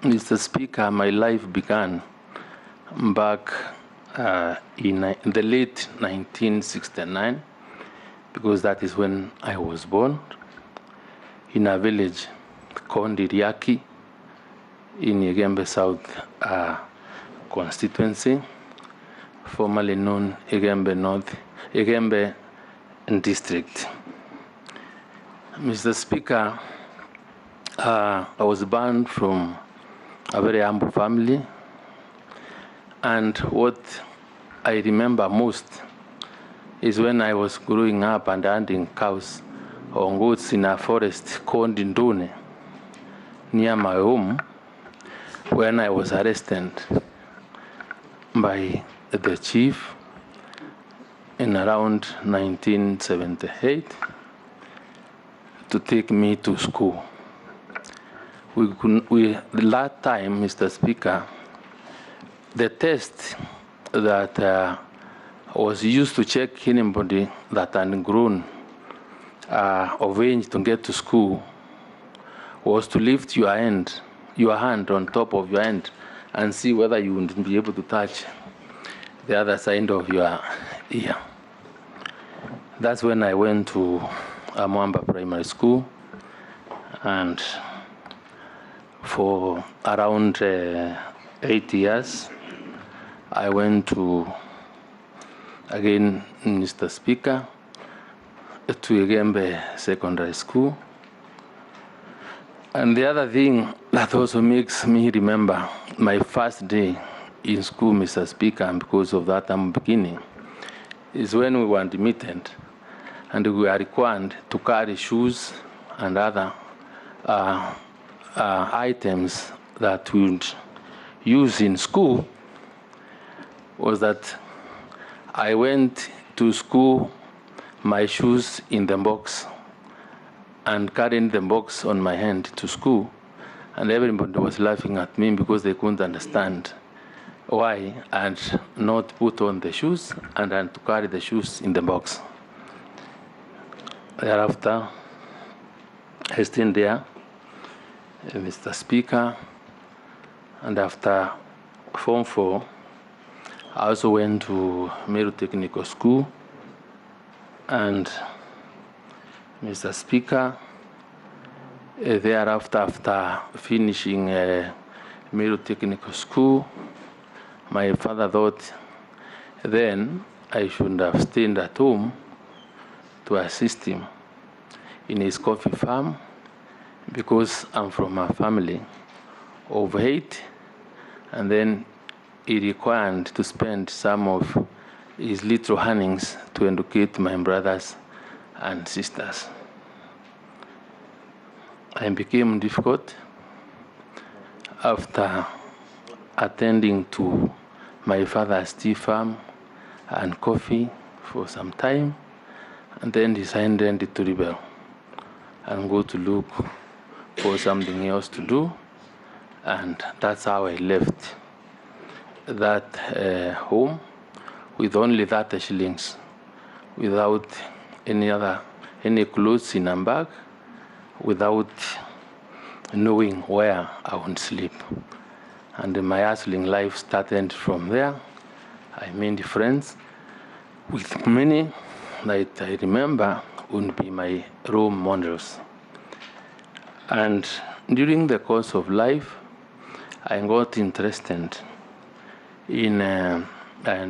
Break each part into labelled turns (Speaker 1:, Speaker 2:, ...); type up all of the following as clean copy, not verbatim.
Speaker 1: Mr. Speaker, my life began back in the late 1969, because that is when I was born, in a village called Iriaki in Igembe South constituency, formerly known Igembe North, Igembe district. Mr. Speaker, I was born from a very humble family, and what I remember most is when I was growing up and hunting cows or goats in a forest called Ndune near my home, when I was arrested by the chief in around 1978 to take me to school. That time, Mr. Speaker, the test that was used to check anybody that had grown of age to get to school was to lift your hand on top of your hand and see whether you would be able to touch the other side of your ear. That's when I went to Amwamba Primary School, and for around 8 years, I went to, again, Mr. Speaker, to Igembe Secondary School. And the other thing that also makes me remember my first day in school, Mr. Speaker, and because of that I'm beginning, is when we were admitted and we were required to carry shoes and other items that we would use in school. Was that I went to school, my shoes in the box, and carrying the box on my hand to school, and everybody was laughing at me because they couldn't understand why I had not put on the shoes and had to carry the shoes in the box. Thereafter, I stayed there, Mr. Speaker, and after Form 4, I also went to Meru Technical School, and Mr. Speaker, thereafter, after finishing Meru Technical School, my father thought then I should have stayed at home to assist him in his coffee farm, because I'm from a family of 8, and then he required to spend some of his little earnings to educate my brothers and sisters. I became difficult after attending to my father's tea farm and coffee for some time, and then decided to rebel and go to look for something else to do, and that's how I left that home with only 30 shillings, without any clothes in a bag, without knowing where I would sleep. And my hustling life started from there. I made friends with many that I remember would be my role models. And during the course of life, I got interested in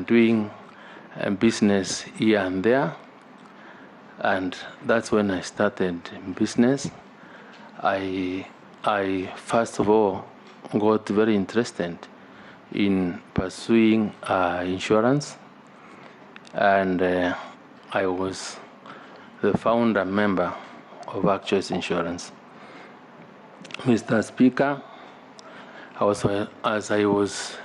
Speaker 1: doing business here and there, and that's when I started business. I first of all got very interested in pursuing insurance, and I was the founder member of Access Insurance. Mr. Speaker, as I was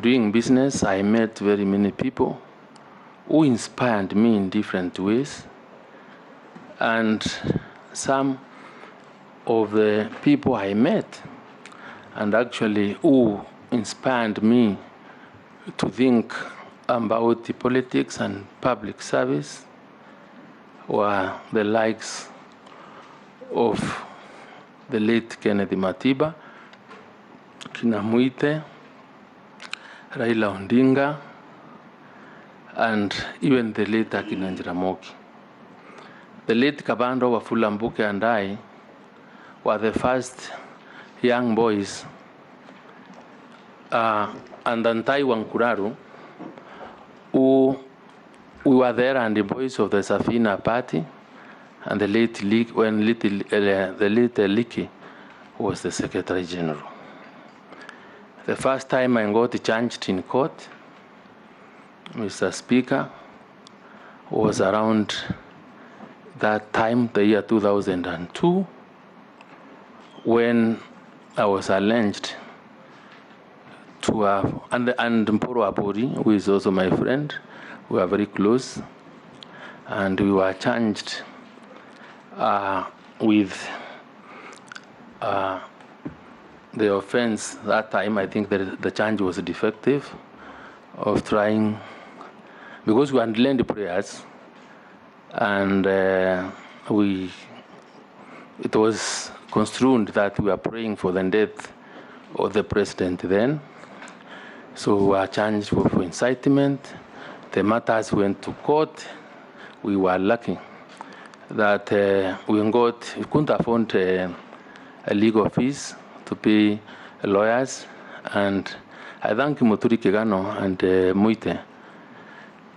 Speaker 1: doing business, I met very many people who inspired me in different ways, and some of the people I met and actually who inspired me to think about the politics and public service were the likes of the late Kennedy Matiba, Kina Muite, Raila Odinga, and even the late Kina Njaramogi. The late Kabando Wafula Mbuke and I were the first young boys, and Antai Wankuraru, who we were there, and the boys of the Safina party, and the late the late Liki was the Secretary General. The first time I got charged in court, Mr. Speaker, was around that time, the year 2002, when I was alleged to have, and Mporo Abori, who is also my friend, we are very close, and we were charged with the offense that time. I think the charge was defective of trying, because we had learned prayers, and it was construed that we were praying for the death of the president then. So we were charged for incitement. The matters went to court. We were lucky that we couldn't afford a legal fees to pay lawyers, and I thank Linturi and Muite,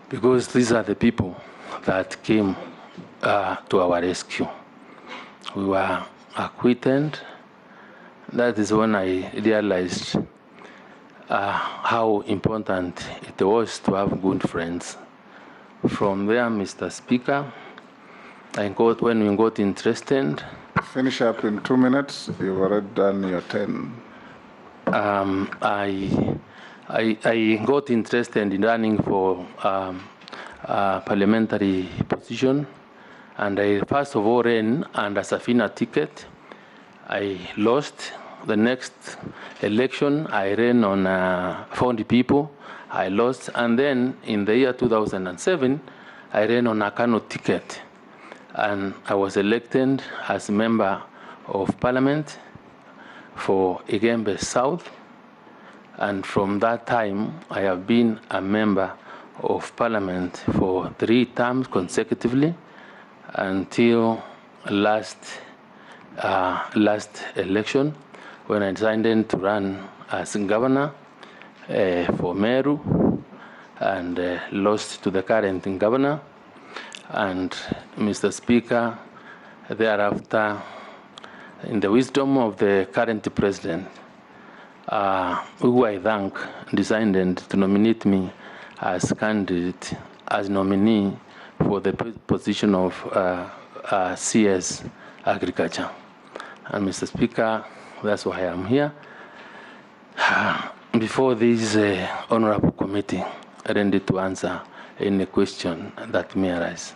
Speaker 1: because these are the people that came to our rescue. We were acquitted. That is when I realized how important it was to have good friends. From there, Mr. Speaker, when we got interested.
Speaker 2: Finish up in 2 minutes. You've already done your 10.
Speaker 1: I got interested in running for parliamentary position, and I first of all ran under Safina ticket. I lost. The next election, I ran on Found People. I lost, and then in the year 2007, I ran on a Kano ticket, and I was elected as a member of parliament for Igembe South. And from that time, I have been a member of parliament for 3 terms consecutively until last election, when I decided to run as governor for Meru, and lost to the current governor. And Mr. Speaker, thereafter, in the wisdom of the current president, who I thank, decided to nominate me as candidate, as nominee for the position of CS Agriculture. And Mr. Speaker, that's why I am here. Before this honorable committee, ready to answer any question that may arise.